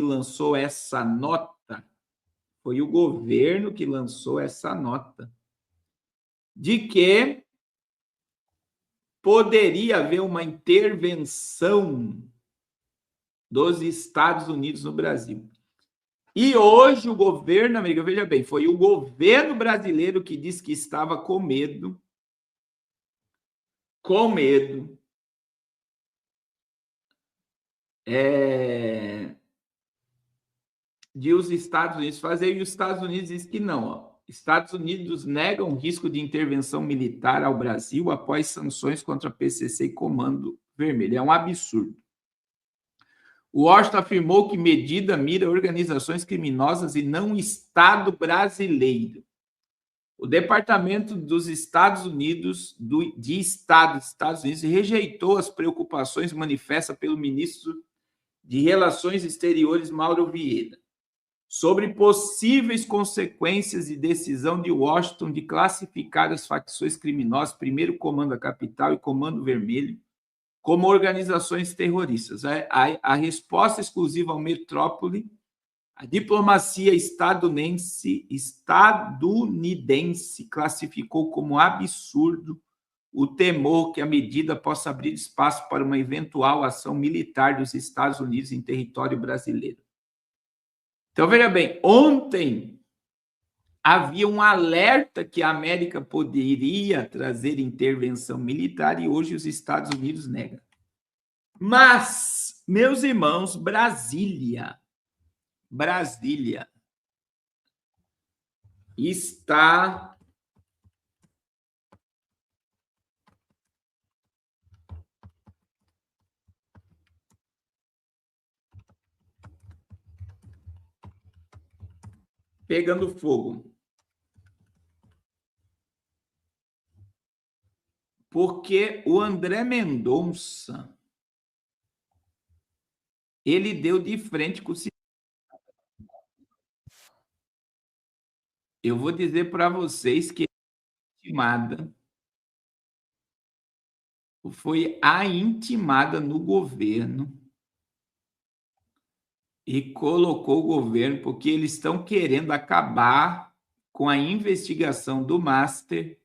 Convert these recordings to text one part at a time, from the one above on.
lançou essa nota, foi o governo que lançou essa nota, de que poderia haver uma intervenção dos Estados Unidos no Brasil. E hoje o governo, amiga, veja bem, foi o governo brasileiro que disse que estava com medo de os Estados Unidos fazer, e os Estados Unidos dizem que não. Ó. Estados Unidos negam risco de intervenção militar ao Brasil após sanções contra a PCC e Comando Vermelho. É um absurdo. O Washington afirmou que medida mira organizações criminosas e não o Estado brasileiro. O Departamento dos Estados Unidos, de Estado dos Estados Unidos, rejeitou as preocupações manifestas pelo ministro de Relações Exteriores, Mauro Vieira, sobre possíveis consequências e decisão de Washington de classificar as facções criminosas, primeiro Comando da Capital e Comando Vermelho, como organizações terroristas. A resposta exclusiva ao metrópole, a diplomacia estadunidense classificou como absurdo o temor que a medida possa abrir espaço para uma eventual ação militar dos Estados Unidos em território brasileiro. Então, veja bem, ontem havia um alerta que a América poderia trazer intervenção militar e hoje os Estados Unidos negam. Mas, meus irmãos, Brasília está pegando fogo. Porque o André Mendonça, ele deu de frente com o... Eu vou dizer para vocês que foi a intimada no governo e colocou o governo porque eles estão querendo acabar com a investigação do Master.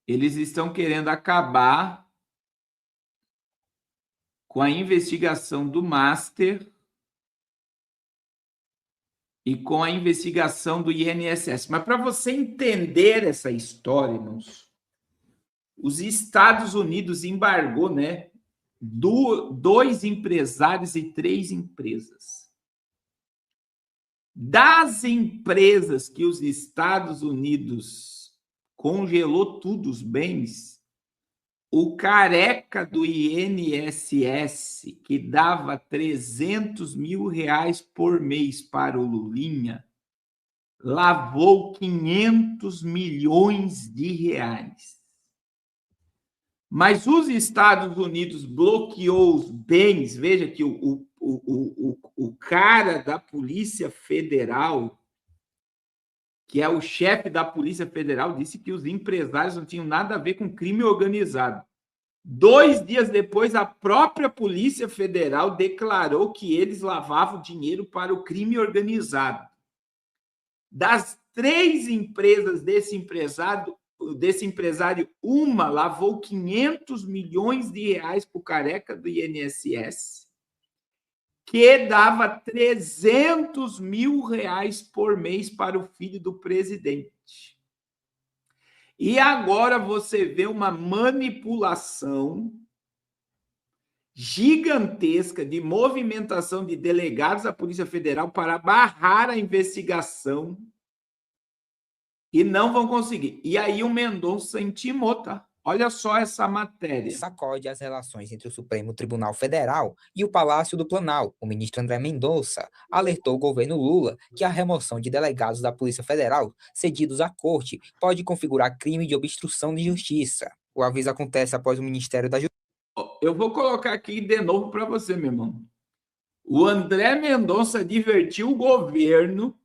Eles estão querendo acabar com a investigação do Master e com a investigação do INSS. Mas para você entender essa história, irmãos, os Estados Unidos embargou, né, 2 empresários e 3 empresas. Das empresas que os Estados Unidos congelou tudo os bens, o careca do INSS, que dava R$300 mil por mês para o Lulinha, lavou R$500 milhões. Mas os Estados Unidos bloqueou os bens. Veja que o cara da Polícia Federal, que é o chefe da Polícia Federal, disse que os empresários não tinham nada a ver com crime organizado. 2 dias depois, a própria Polícia Federal declarou que eles lavavam dinheiro para o crime organizado. Das 3 empresas desse empresário, uma lavou R$500 milhões para o careca do INSS, que dava R$300 mil por mês para o filho do presidente. E agora você vê uma manipulação gigantesca de movimentação de delegados da Polícia Federal para barrar a investigação e não vão conseguir. E aí o Mendonça intimou, tá? Olha só essa matéria. Sacode as relações entre o Supremo Tribunal Federal e o Palácio do Planalto. O ministro André Mendonça alertou o governo Lula que a remoção de delegados da Polícia Federal cedidos à corte pode configurar crime de obstrução de justiça. O aviso acontece após o Ministério da Justiça. Eu vou colocar aqui de novo para você, meu irmão. O André Mendonça advertiu o governo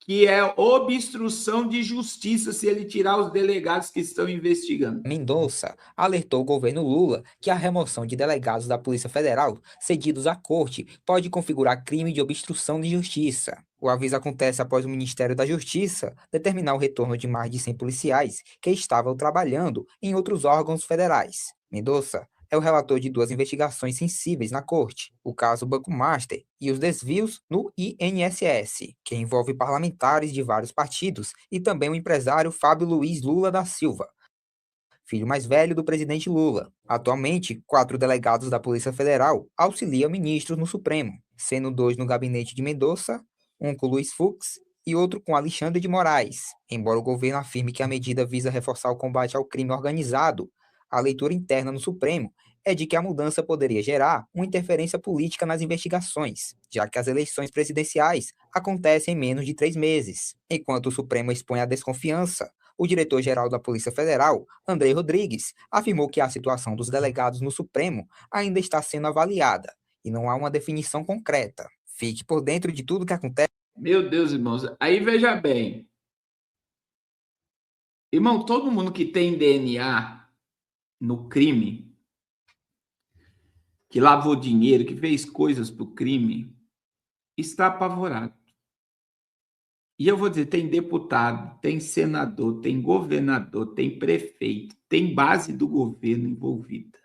que é obstrução de justiça se ele tirar os delegados que estão investigando. Mendonça alertou o governo Lula que a remoção de delegados da Polícia Federal cedidos à corte pode configurar crime de obstrução de justiça. O aviso acontece após o Ministério da Justiça determinar o retorno de mais de 100 policiais que estavam trabalhando em outros órgãos federais. Mendonça é o relator de 2 investigações sensíveis na corte, o caso Banco Master e os desvios no INSS, que envolve parlamentares de vários partidos e também o empresário Fábio Luiz Lula da Silva, filho mais velho do presidente Lula. Atualmente, 4 delegados da Polícia Federal auxiliam ministros no Supremo, sendo 2 no gabinete de Mendonça, um com Luiz Fux e outro com Alexandre de Moraes. Embora o governo afirme que a medida visa reforçar o combate ao crime organizado, a leitura interna no Supremo é de que a mudança poderia gerar uma interferência política nas investigações, já que as eleições presidenciais acontecem em menos de 3 meses. Enquanto o Supremo expõe a desconfiança, o diretor-geral da Polícia Federal, Andrei Rodrigues, afirmou que a situação dos delegados no Supremo ainda está sendo avaliada e não há uma definição concreta. Fique por dentro de tudo que acontece. Meu Deus, irmãos. Aí veja bem. Irmão, todo mundo que tem DNA no crime, que lavou dinheiro, que fez coisas para o crime, está apavorado. E eu vou dizer, tem deputado, tem senador, tem governador, tem prefeito, tem base do governo envolvida.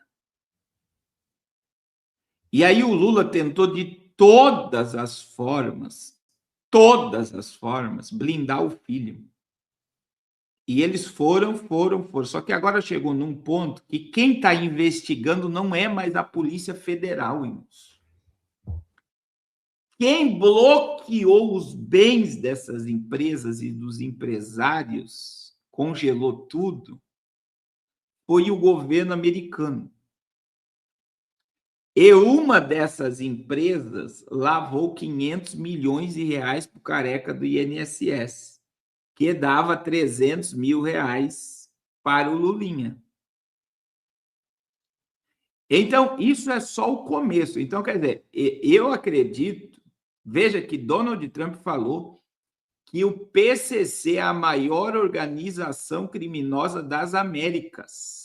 E aí o Lula tentou de todas as formas, blindar o filho. E eles foram. Só que agora chegou num ponto que quem está investigando não é mais a Polícia Federal, irmãos. Quem bloqueou os bens dessas empresas e dos empresários, congelou tudo, foi o governo americano. E uma dessas empresas lavou 500 milhões de reais para o careca do INSS, que dava 300 mil reais para o Lulinha. Então, isso é só o começo. Então, quer dizer, eu acredito, veja que Donald Trump falou que o PCC é a maior organização criminosa das Américas.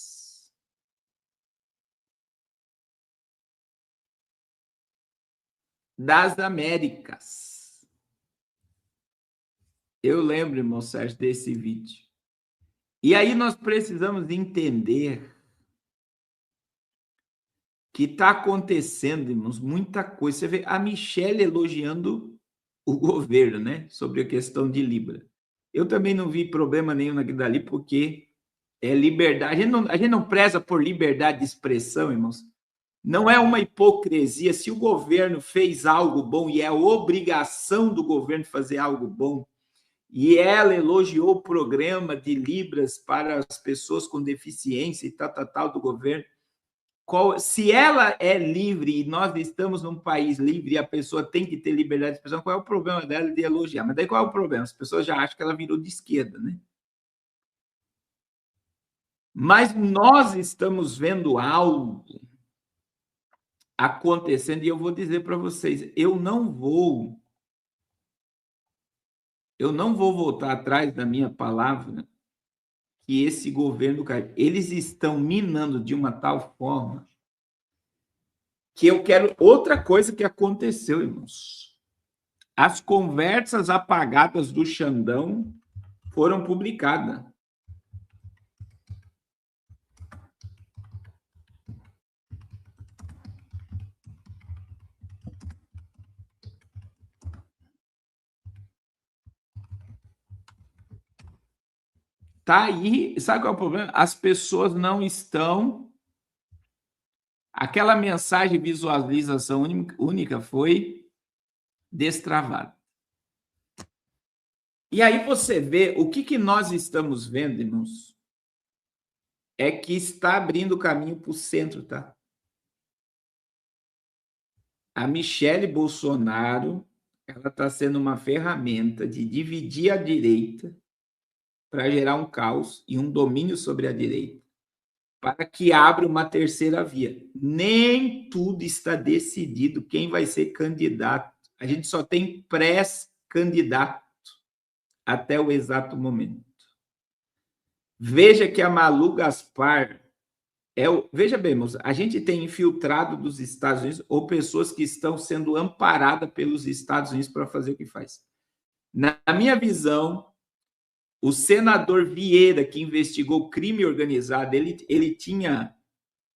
Eu lembro, irmão Sérgio, desse vídeo. E aí nós precisamos entender que está acontecendo, irmãos, muita coisa. Você vê a Michelle elogiando o governo, né, sobre a questão de Libra. Eu também não vi problema nenhum naquilo dali, porque é liberdade. A gente não preza por liberdade de expressão, irmãos. Não é uma hipocrisia. Se o governo fez algo bom e é obrigação do governo fazer algo bom, e ela elogiou o programa de Libras para as pessoas com deficiência e tal do governo, se ela é livre e nós estamos num país livre e a pessoa tem que ter liberdade de expressão, qual é o problema dela de elogiar? Mas daí qual é o problema? As pessoas já acham que ela virou de esquerda, né? Mas nós estamos vendo algo acontecendo e eu vou dizer para vocês, eu não vou voltar atrás da minha palavra que esse governo, eles estão minando de uma tal forma que eu quero outra coisa que aconteceu, irmãos. As conversas apagadas do Xandão foram publicadas. Tá aí, sabe qual é o problema? As pessoas não estão. Aquela mensagem de visualização única foi destravada. E aí você vê o que nós estamos vendo, irmãos, é que está abrindo caminho para o centro, tá? A Michelle Bolsonaro, ela está sendo uma ferramenta de dividir a direita para gerar um caos e um domínio sobre a direita, para que abra uma terceira via. Nem tudo está decidido quem vai ser candidato. A gente só tem pré-candidato. até o exato momento. Veja que a Malu Gaspar veja bem, moça, a gente tem infiltrado dos Estados Unidos ou pessoas que estão sendo amparadas pelos Estados Unidos para fazer o que faz. Na minha visão, o senador Vieira, que investigou crime organizado, ele tinha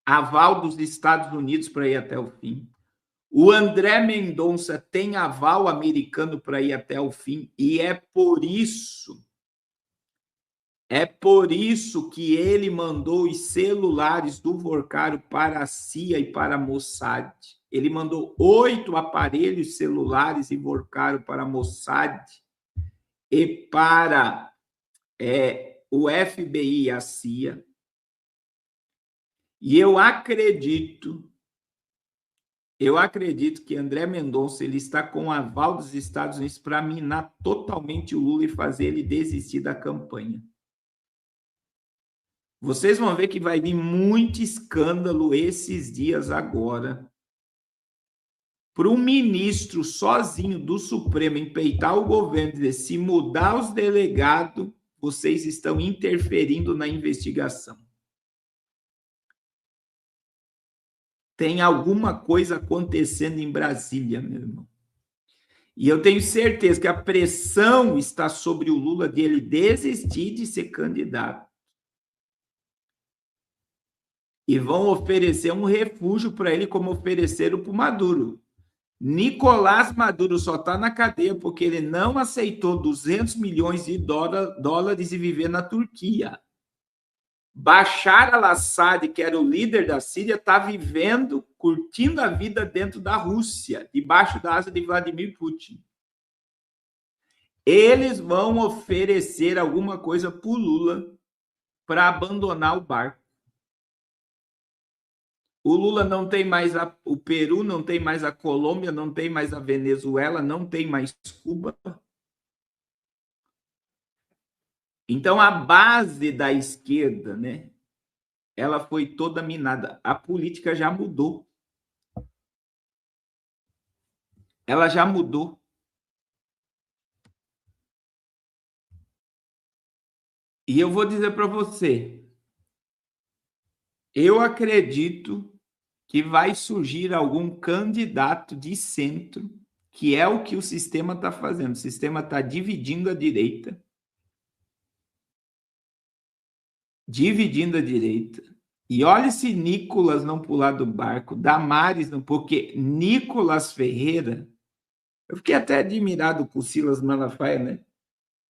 aval dos Estados Unidos para ir até o fim. O André Mendonça tem aval americano para ir até o fim, e é por isso que ele mandou os celulares do Vorcaro para a CIA e para a Mossad. Ele mandou 8 aparelhos celulares e Vorcaro para a Mossad e para o FBI e a CIA. E eu acredito que André Mendonça ele está com o aval dos Estados Unidos para minar totalmente o Lula e fazer ele desistir da campanha. Vocês vão ver que vai vir muito escândalo esses dias agora para um ministro sozinho do Supremo empeitar o governo e dizer, se mudar os delegados, vocês estão interferindo na investigação. Tem alguma coisa acontecendo em Brasília, meu irmão. E eu tenho certeza que a pressão está sobre o Lula de ele desistir de ser candidato. E vão oferecer um refúgio para ele, como ofereceram para o Maduro. Nicolás Maduro só está na cadeia porque ele não aceitou 200 milhões de dólares e viver na Turquia. Bashar al-Assad, que era o líder da Síria, está vivendo, curtindo a vida dentro da Rússia, debaixo da asa de Vladimir Putin. Eles vão oferecer alguma coisa para o Lula para abandonar o barco. O Lula não tem mais o Peru, não tem mais a Colômbia, não tem mais a Venezuela, não tem mais Cuba. Então, a base da esquerda, né, ela foi toda minada. A política já mudou. Ela já mudou. E eu vou dizer para você, eu acredito que vai surgir algum candidato de centro, que é o que o sistema está fazendo. O sistema está dividindo a direita. E olha se Nicolas não pular do barco, Damares não, porque Nicolas Ferreira, eu fiquei até admirado com o Silas Malafaia, né?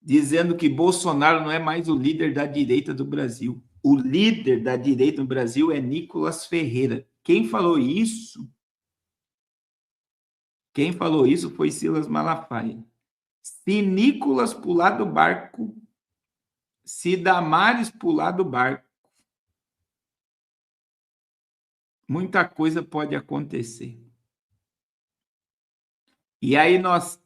Dizendo que Bolsonaro não é mais o líder da direita do Brasil. O líder da direita no Brasil é Nicolas Ferreira. Quem falou isso foi Silas Malafaia. Se Nicolas pular do barco, se Damares pular do barco, muita coisa pode acontecer. E aí nós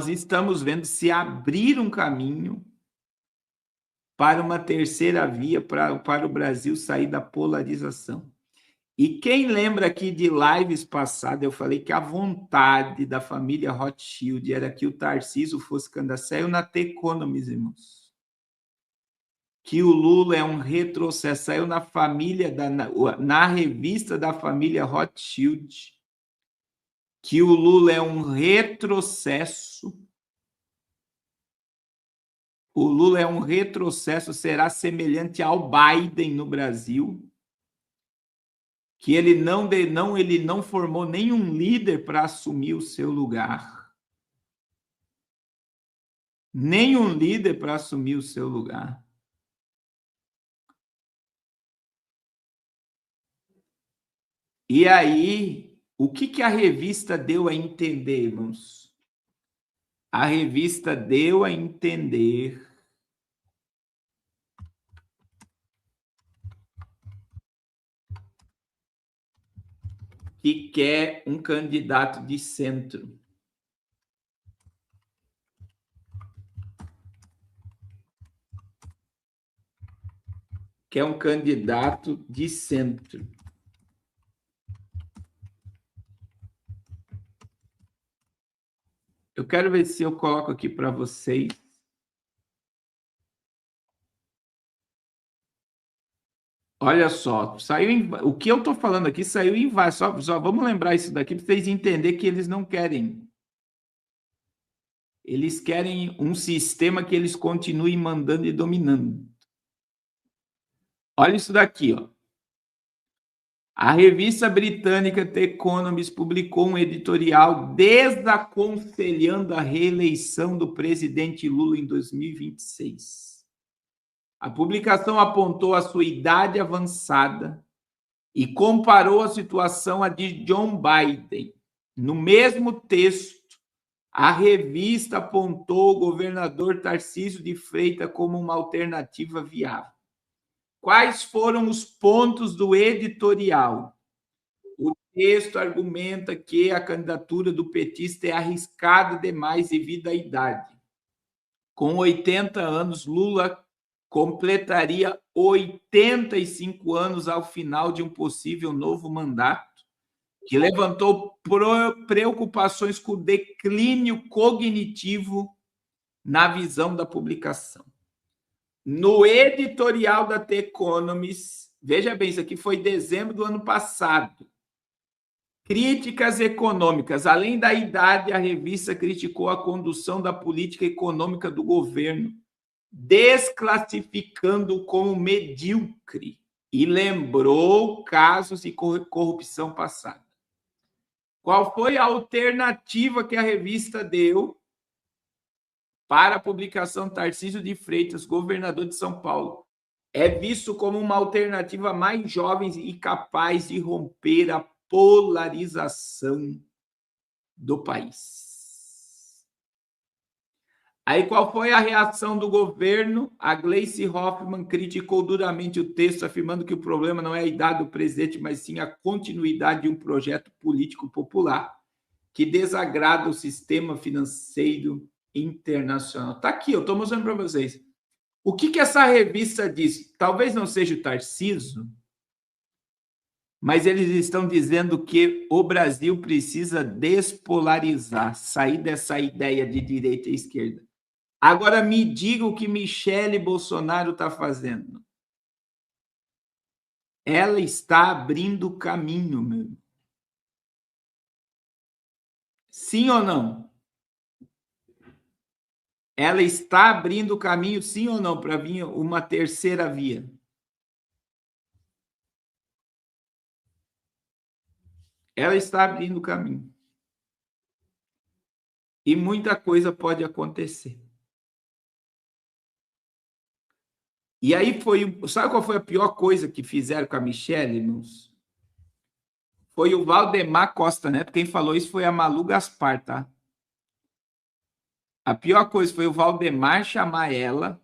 estamos vendo se abrir um caminho para uma terceira via para o Brasil sair da polarização. E quem lembra aqui de lives passadas, eu falei que a vontade da família Rothschild era que o Tarcísio fosse candidato. Saiu na The Economist, irmãos. Que o Lula é um retrocesso. Saiu na revista da família Rothschild. Que o Lula é um retrocesso. O Lula é um retrocesso, será semelhante ao Biden no Brasil, que ele não formou nenhum líder para assumir o seu lugar. Nenhum líder para assumir o seu lugar. E aí, o que a revista deu a entender, irmãos? A revista deu a entender que quer um candidato de centro. Quer um candidato de centro. Eu quero ver se eu coloco aqui para vocês. Olha só, o que eu estou falando aqui saiu em vários. Só vamos lembrar isso daqui para vocês entenderem que eles não querem. Eles querem um sistema que eles continuem mandando e dominando. Olha isso daqui, ó. A revista britânica The Economist publicou um editorial desaconselhando a reeleição do presidente Lula em 2026. A publicação apontou a sua idade avançada e comparou a situação à de John Biden. No mesmo texto, a revista apontou o governador Tarcísio de Freitas como uma alternativa viável. Quais foram os pontos do editorial? O texto argumenta que a candidatura do petista é arriscada demais devido à idade. Com 80 anos, Lula completaria 85 anos ao final de um possível novo mandato, que levantou preocupações com o declínio cognitivo na visão da publicação. No editorial da The Economist, veja bem, isso aqui foi em dezembro do ano passado. Críticas econômicas. Além da idade, a revista criticou a condução da política econômica do governo, desclassificando-o como medíocre e lembrou casos de corrupção passada. Qual foi a alternativa que a revista deu para a publicação Tarcísio de Freitas, governador de São Paulo? É visto como uma alternativa mais jovem e capaz de romper a polarização do país. Aí qual foi a reação do governo? A Gleice Hoffmann criticou duramente o texto, afirmando que o problema não é a idade do presidente, mas sim a continuidade de um projeto político popular que desagrada o sistema financeiro internacional. Está aqui, eu estou mostrando para vocês. O que essa revista diz? Talvez não seja o Tarcísio, mas eles estão dizendo que o Brasil precisa despolarizar, sair dessa ideia de direita e esquerda. Agora me diga o que Michele Bolsonaro está fazendo. Ela está abrindo caminho, meu. Sim ou não? Ela está abrindo caminho, sim ou não, para vir uma terceira via? Ela está abrindo caminho. E muita coisa pode acontecer. E aí sabe qual foi a pior coisa que fizeram com a Michele, irmãos? Foi o Valdemar Costa Neto. Quem falou isso foi a Malu Gaspar, tá? A pior coisa foi o Valdemar chamar ela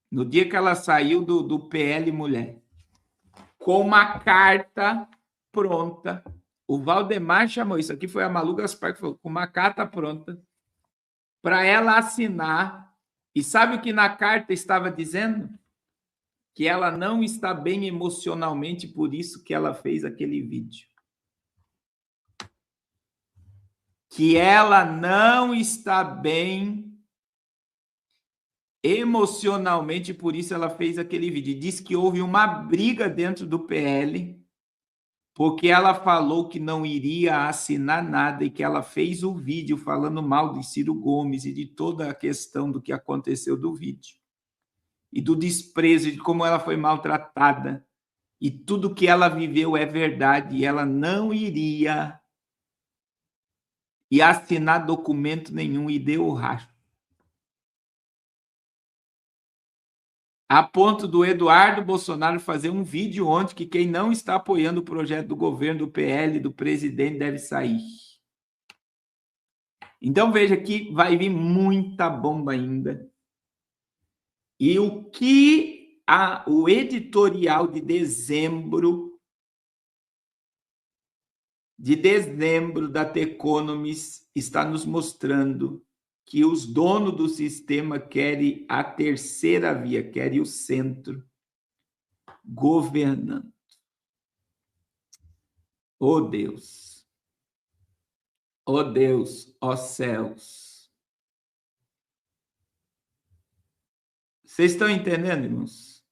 no dia que ela saiu do PL Mulher, com uma carta pronta. O Valdemar chamou isso aqui, foi a Malu Gaspar que falou, com uma carta pronta para ela assinar. E sabe o que na carta estava dizendo? Que ela não está bem emocionalmente, por isso que ela fez aquele vídeo. Que ela não está bem emocionalmente, por isso ela fez aquele vídeo. E diz que houve uma briga dentro do PL, porque ela falou que não iria assinar nada e que ela fez o vídeo falando mal de Ciro Gomes e de toda a questão do que aconteceu do vídeo. E do desprezo, de como ela foi maltratada. E tudo que ela viveu é verdade. E ela não iria assinar documento nenhum e deu o rastro. A ponto do Eduardo Bolsonaro fazer um vídeo ontem que quem não está apoiando o projeto do governo, do PL, do presidente, deve sair. Então, veja que vai vir muita bomba ainda. E o que o editorial de dezembro da The Economist está nos mostrando que os donos do sistema querem a terceira via, querem o centro governando. Oh, Deus! Ó Deus, ó céus. Vocês estão entendendo, irmãos?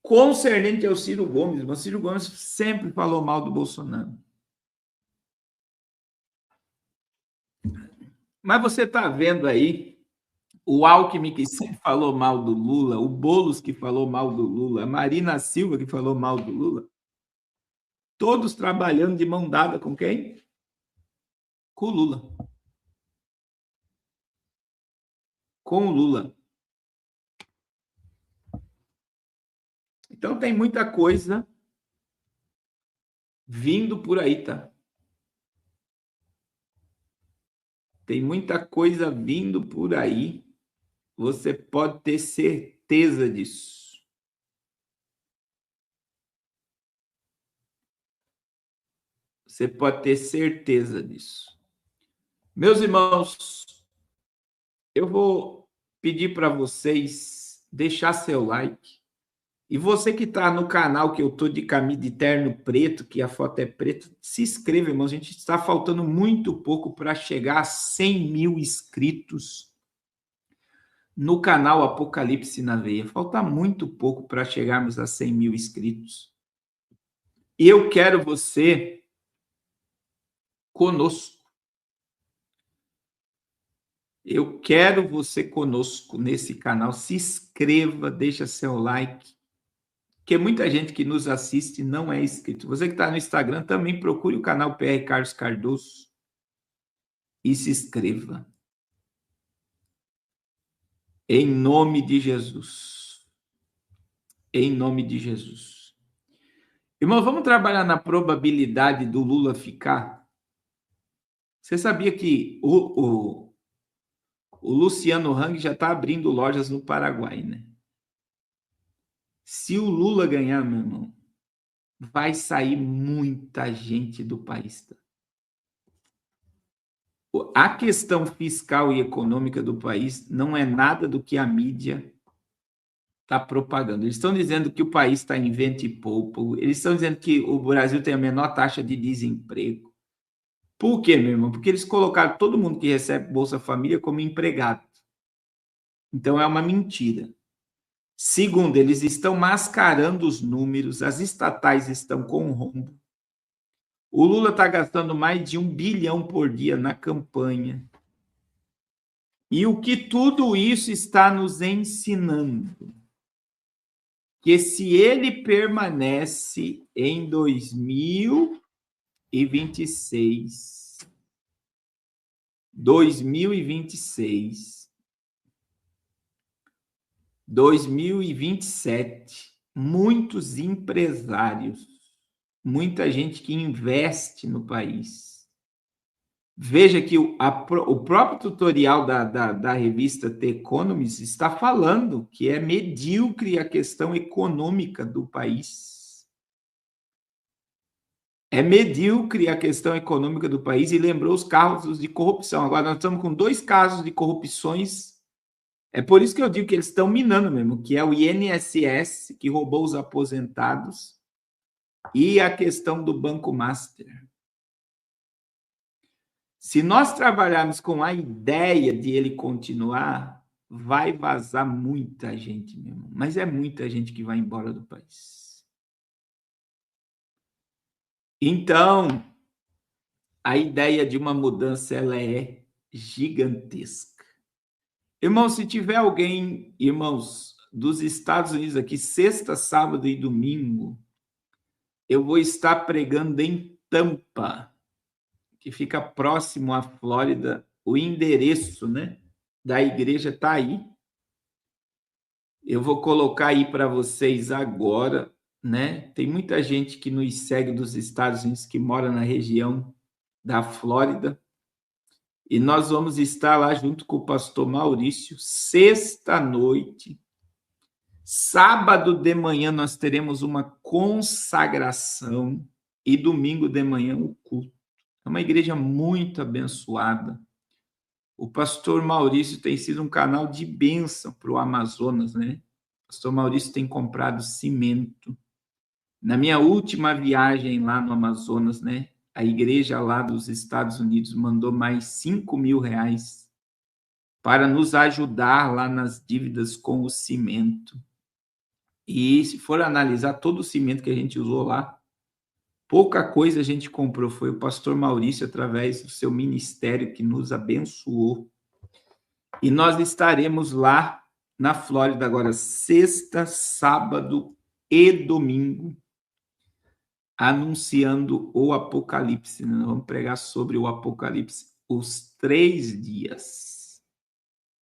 Concernente ao Ciro Gomes, o Ciro Gomes sempre falou mal do Bolsonaro. Mas você está vendo aí o Alckmin, que sempre falou mal do Lula, o Boulos, que falou mal do Lula, a Marina Silva, que falou mal do Lula, todos trabalhando de mão dada com quem? Com o Lula. Com o Lula. Então tem muita coisa vindo por aí, tá? Tem muita coisa vindo por aí. Você pode ter certeza disso. Você pode ter certeza disso. Meus irmãos, eu vou pedir para vocês deixar seu like. E você que está no canal, que eu estou de camisa de terno preto, que a foto é preta, se inscreva, irmãos. A gente está faltando muito pouco para chegar a 100 mil inscritos no canal Apocalipse na Veia. Falta muito pouco para chegarmos a 100 mil inscritos. E eu quero você conosco. Eu quero você conosco nesse canal. Se inscreva, deixa seu like. Porque muita gente que nos assiste não é inscrito. Você que está no Instagram, também procure o canal PR Carlos Cardoso e se inscreva. Em nome de Jesus. Em nome de Jesus. Irmão, vamos trabalhar na probabilidade do Lula ficar? Você sabia que o Luciano Hang já está abrindo lojas no Paraguai, né? Se o Lula ganhar, meu irmão, vai sair muita gente do país. Tá? A questão fiscal e econômica do país não é nada do que a mídia está propagando. Eles estão dizendo que o país está em vento e pouco. Eles estão dizendo que o Brasil tem a menor taxa de desemprego. Por quê, meu irmão? Porque eles colocaram todo mundo que recebe Bolsa Família como empregado. Então, é uma mentira. Segundo, eles estão mascarando os números, as estatais estão com rombo. O Lula está gastando mais de 1 bilhão por dia na campanha. E o que tudo isso está nos ensinando? Que se ele permanece em 2026, 2027, muitos empresários, muita gente que investe no país. Veja que o próprio tutorial da revista The Economist está falando que é medíocre a questão econômica do país. É medíocre a questão econômica do país e lembrou os casos de corrupção. Agora nós estamos com 2 casos de corrupções. É por isso que eu digo que eles estão minando mesmo, que é o INSS, que roubou os aposentados, e a questão do Banco Master. Se nós trabalharmos com a ideia de ele continuar, vai vazar muita gente mesmo. Mas é muita gente que vai embora do país. Então, a ideia de uma mudança ela é gigantesca. Irmãos, se tiver alguém, irmãos, dos Estados Unidos aqui, sexta, sábado e domingo, eu vou estar pregando em Tampa, que fica próximo à Flórida. O endereço, né, da igreja está aí. Eu vou colocar aí para vocês agora, né? Tem muita gente que nos segue dos Estados Unidos que mora na região da Flórida. E nós vamos estar lá junto com o pastor Maurício, sexta-noite. Sábado de manhã nós teremos uma consagração e domingo de manhã o culto. É uma igreja muito abençoada. O pastor Maurício tem sido um canal de bênção para o Amazonas, né? O pastor Maurício tem comprado cimento. Na minha última viagem lá no Amazonas, né? a igreja lá dos Estados Unidos mandou mais 5 mil reais para nos ajudar lá nas dívidas com o cimento. E se for analisar todo o cimento que a gente usou lá, pouca coisa a gente comprou. Foi o pastor Maurício, através do seu ministério, que nos abençoou. E nós estaremos lá na Flórida agora, sexta, sábado e domingo, anunciando o Apocalipse. Nós vamos pregar sobre o Apocalipse os 3 dias.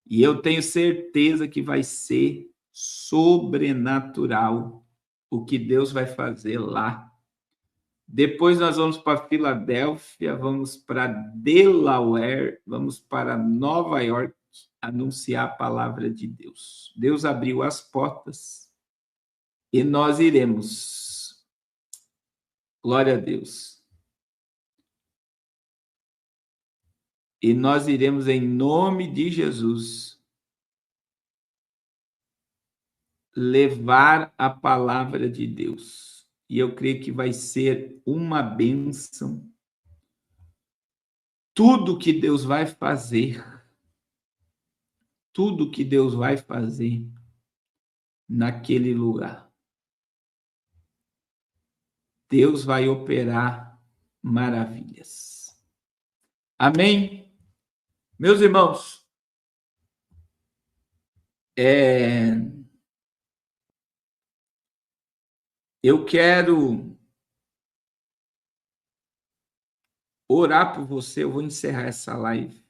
E eu tenho certeza que vai ser sobrenatural o que Deus vai fazer lá. Depois nós vamos para Filadélfia, vamos para Delaware, vamos para Nova York anunciar a palavra de Deus. Deus abriu as portas e nós iremos. Glória a Deus. E nós iremos em nome de Jesus levar a palavra de Deus. E eu creio que vai ser uma bênção. Tudo que Deus vai fazer, naquele lugar, Deus vai operar maravilhas. Amém? Meus irmãos, eu quero orar por você. Eu vou encerrar essa live.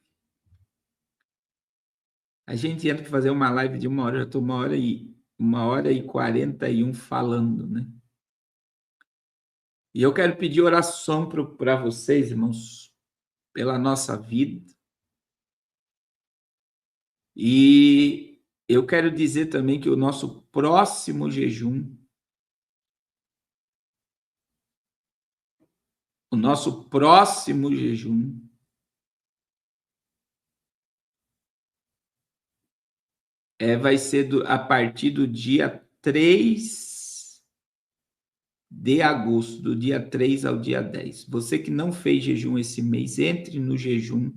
A gente entra para fazer uma live de 1 hora, já estou 1h41 falando, né? E eu quero pedir oração para vocês, irmãos, pela nossa vida. E eu quero dizer também que o nosso próximo jejum, vai ser a partir do dia 3 de agosto, do dia 3 ao dia 10. Você que não fez jejum esse mês, entre no jejum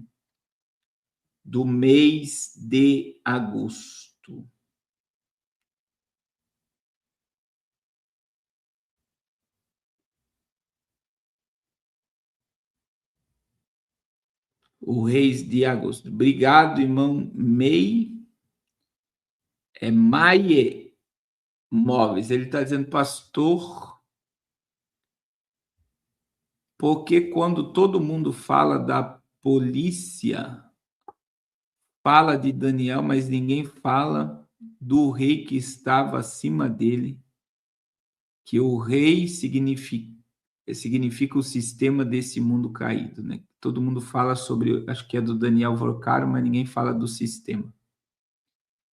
do mês de agosto. O Reis de Agosto. Obrigado, irmão Maie Móveis. Ele está dizendo, pastor, porque quando todo mundo fala da polícia, fala de Daniel, mas ninguém fala do rei que estava acima dele, que o rei significa o sistema desse mundo caído, né? Todo mundo fala sobre, acho que é do Daniel Vorcaro, mas ninguém fala do sistema.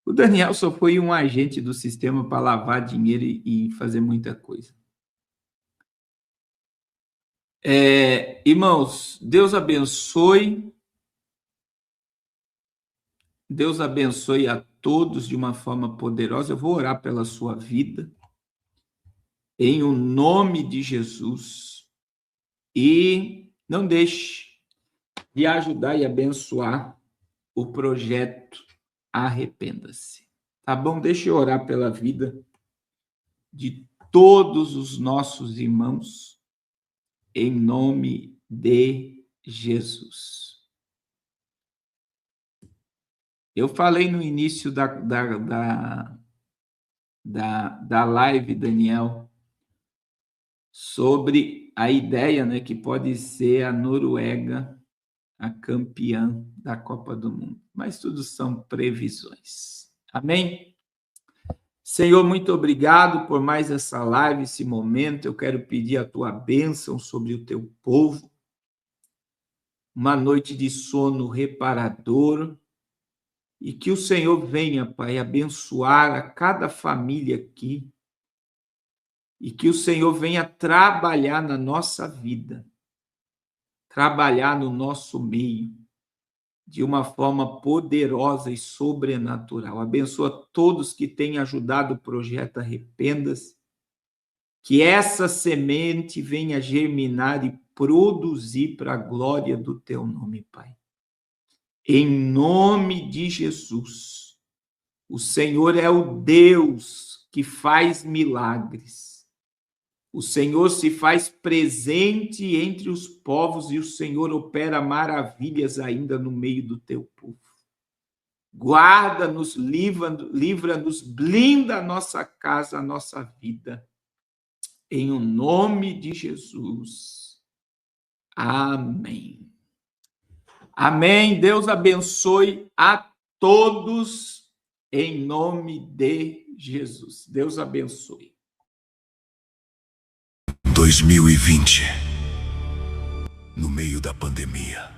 O Daniel só foi um agente do sistema para lavar dinheiro e fazer muita coisa. Irmãos, Deus abençoe. Deus abençoe a todos de uma forma poderosa. Eu vou orar pela sua vida, em o nome de Jesus. E não deixe de ajudar e abençoar o projeto Arrependa-se. Tá bom? Deixa eu orar pela vida de todos os nossos irmãos, em nome de Jesus. Eu falei no início da live, Daniel, sobre a ideia, né, que pode ser a Noruega a campeã da Copa do Mundo. Mas tudo são previsões. Amém? Senhor, muito obrigado por mais essa live, esse momento. Eu quero pedir a tua bênção sobre o teu povo. Uma noite de sono reparador. E que o Senhor venha, Pai, abençoar a cada família aqui. E que o Senhor venha trabalhar na nossa vida. Trabalhar no nosso meio. De uma forma poderosa e sobrenatural. Abençoa todos que têm ajudado o projeto Arrependas. Que essa semente venha germinar e produzir para a glória do teu nome, Pai. Em nome de Jesus. O Senhor é o Deus que faz milagres. O Senhor se faz presente entre os povos e o Senhor opera maravilhas ainda no meio do teu povo. Guarda-nos, livra-nos, blinda a nossa casa, a nossa vida. Em o nome de Jesus. Amém. Amém. Deus abençoe a todos em nome de Jesus. Deus abençoe. 2020, no meio da pandemia,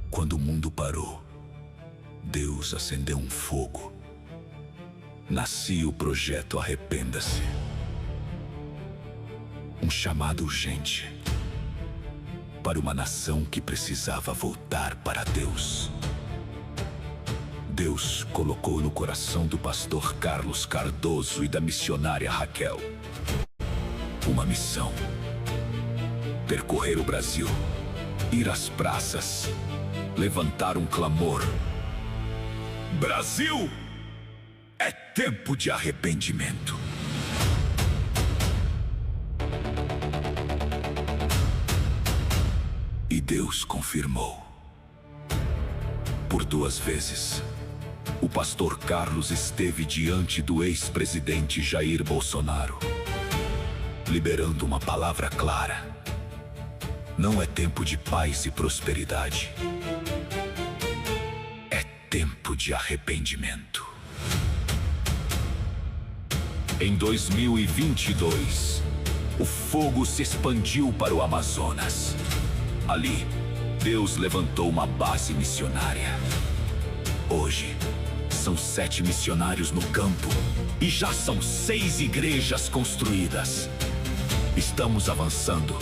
quando o mundo parou, Deus acendeu um fogo. Nascia o projeto Arrependa-se. Um chamado urgente para uma nação que precisava voltar para Deus. Deus colocou no coração do pastor Carlos Cardoso e da missionária Raquel uma missão: percorrer o Brasil, ir às praças, levantar um clamor. Brasil, é tempo de arrependimento. E Deus confirmou. Por 2 vezes, o pastor Carlos esteve diante do ex-presidente Jair Bolsonaro, liberando uma palavra clara: não é tempo de paz e prosperidade. É tempo de arrependimento. Em 2022, o fogo se expandiu para o Amazonas. Ali, Deus levantou uma base missionária. Hoje, são 7 missionários no campo e já são 6 igrejas construídas. Estamos avançando.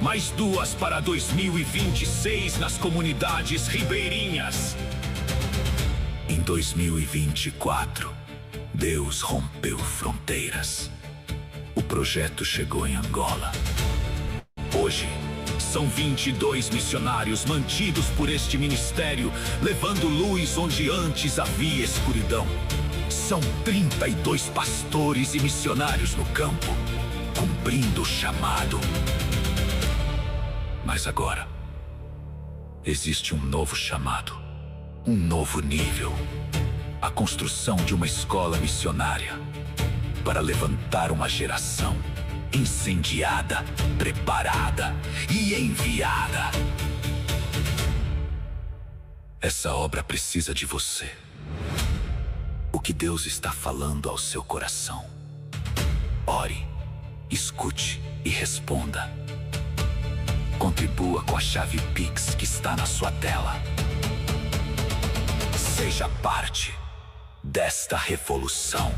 Mais 2 para 2026 nas comunidades ribeirinhas. Em 2024, Deus rompeu fronteiras. O projeto chegou em Angola. Hoje, são 22 missionários mantidos por este ministério, levando luz onde antes havia escuridão. São 32 pastores e missionários no campo, cumprindo o chamado. Mas agora, existe um novo chamado, um novo nível. A construção de uma escola missionária para levantar uma geração incendiada, preparada e enviada. Essa obra precisa de você. O que Deus está falando ao seu coração? Ore, escute e responda. Contribua com a chave Pix que está na sua tela. Seja parte desta revolução.